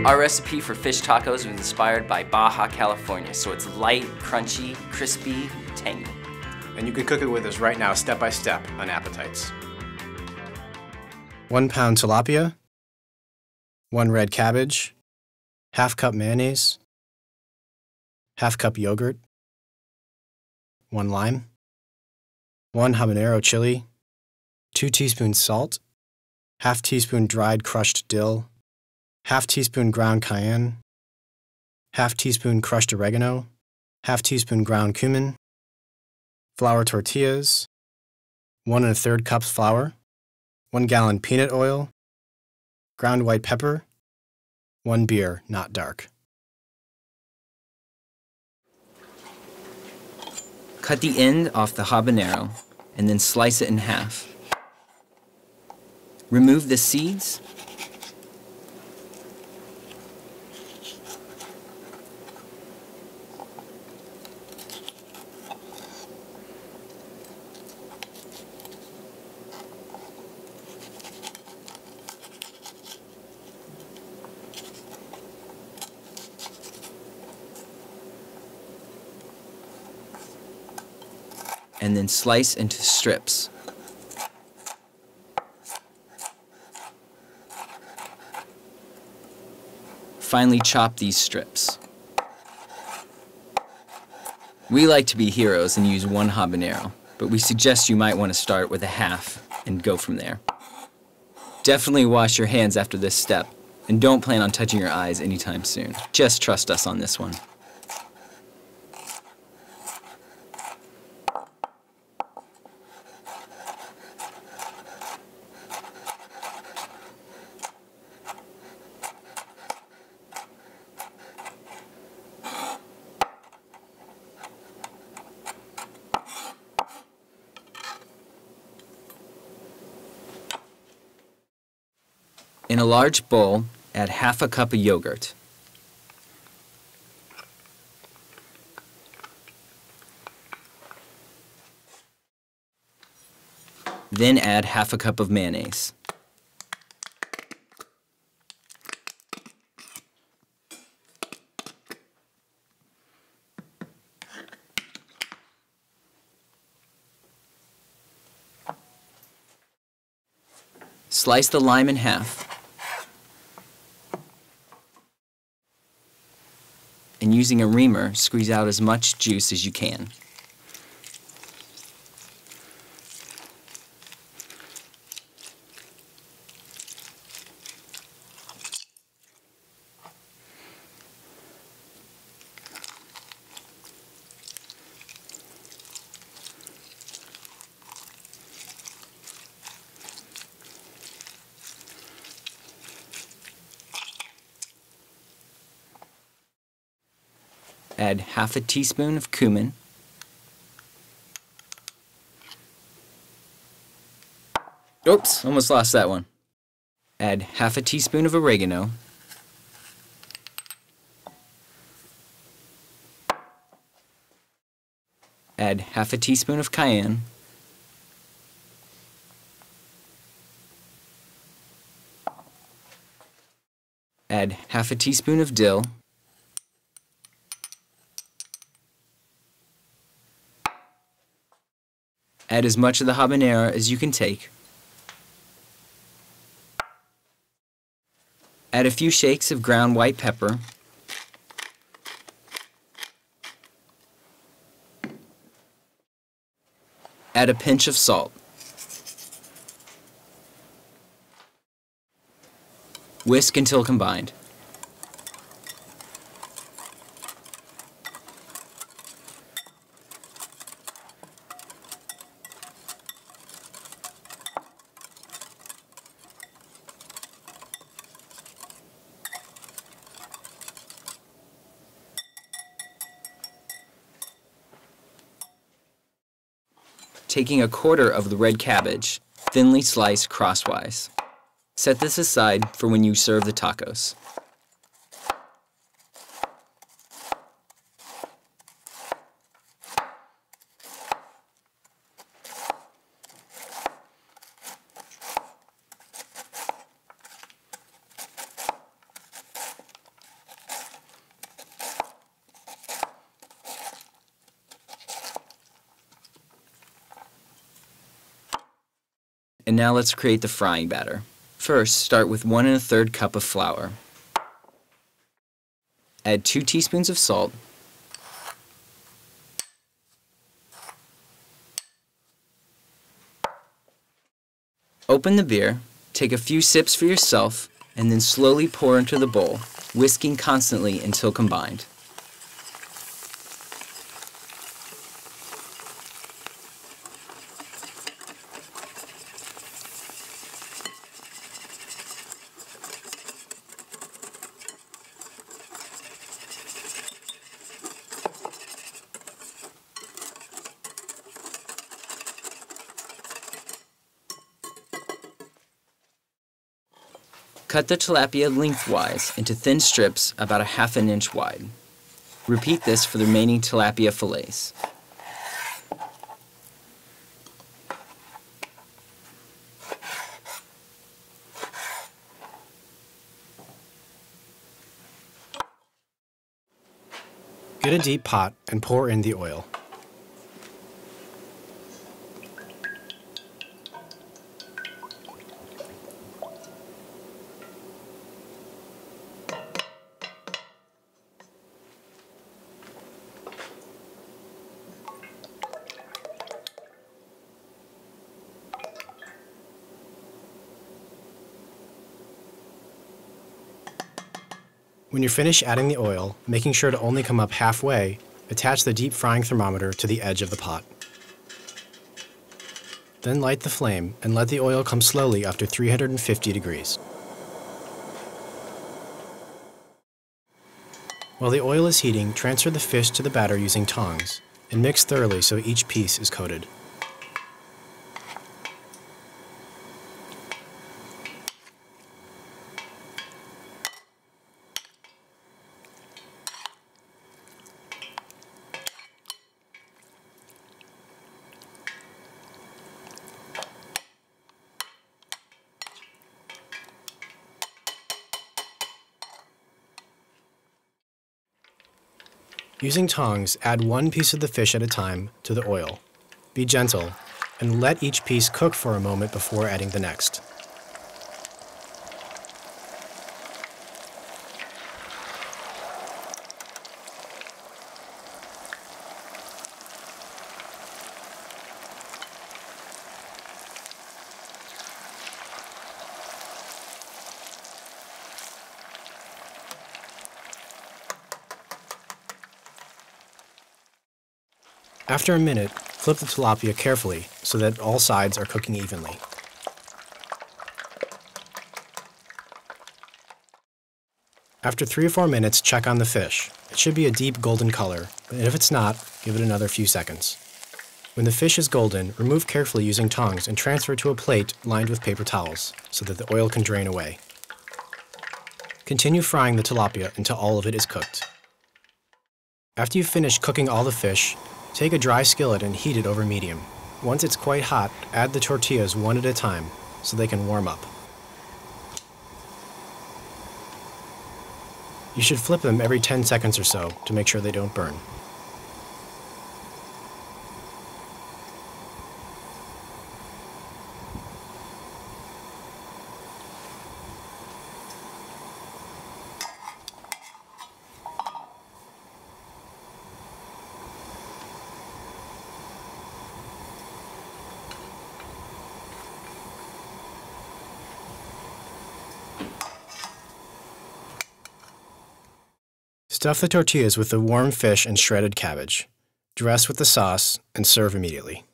Our recipe for fish tacos was inspired by Baja, California, so it's light, crunchy, crispy, tangy. And you can cook it with us right now, step by step, on Appetites. 1 pound tilapia, 1 red cabbage, ½ cup mayonnaise, ½ cup yogurt, 1 lime, 1 habanero chili, 2 teaspoons salt, ½ teaspoon dried crushed dill, ½ teaspoon ground cayenne, ½ teaspoon crushed oregano, ½ teaspoon ground cumin, flour tortillas, 1 1/3 cups flour, 1 gallon peanut oil, ground white pepper, 1 beer, not dark. Cut the end off the habanero and then slice it in half. Remove the seeds and then slice into strips. Finally chop these strips. We like to be heroes and use 1 habanero, but we suggest you might want to start with a half and go from there. Definitely wash your hands after this step, and don't plan on touching your eyes anytime soon. Just trust us on this one. In a large bowl, add ½ cup of yogurt. Then add ½ cup of mayonnaise. Slice the lime in half. And using a reamer, squeeze out as much juice as you can. Add ½ teaspoon of cumin, oops, almost lost that one. Add ½ teaspoon of oregano, add ½ teaspoon of cayenne, add ½ teaspoon of dill, add as much of the habanero as you can take. Add a few shakes of ground white pepper. Add a pinch of salt. Whisk until combined. Taking 1/4 of the red cabbage, thinly sliced crosswise. Set this aside for when you serve the tacos. And now let's create the frying batter. First, start with 1 1/3 cup of flour. Add 2 teaspoons of salt, open the beer, take a few sips for yourself, and then slowly pour into the bowl, whisking constantly until combined. Cut the tilapia lengthwise into thin strips about 1/2 inch wide. Repeat this for the remaining tilapia fillets. Get a deep pot and pour in the oil. When you finish adding the oil, making sure to only come up halfway, attach the deep frying thermometer to the edge of the pot. Then light the flame and let the oil come slowly up to 350 degrees. While the oil is heating, transfer the fish to the batter using tongs and mix thoroughly so each piece is coated. Using tongs, add one piece of the fish at a time to the oil. Be gentle, and let each piece cook for a moment before adding the next. After a minute, flip the tilapia carefully so that all sides are cooking evenly. After 3 or 4 minutes, check on the fish. It should be a deep golden color, and if it's not, give it another few seconds. When the fish is golden, remove carefully using tongs and transfer to a plate lined with paper towels so that the oil can drain away. Continue frying the tilapia until all of it is cooked. After you've finished cooking all the fish, take a dry skillet and heat it over medium. Once it's quite hot, add the tortillas one at a time so they can warm up. You should flip them every 10 seconds or so to make sure they don't burn. Stuff the tortillas with the warm fish and shredded cabbage. Dress with the sauce and serve immediately.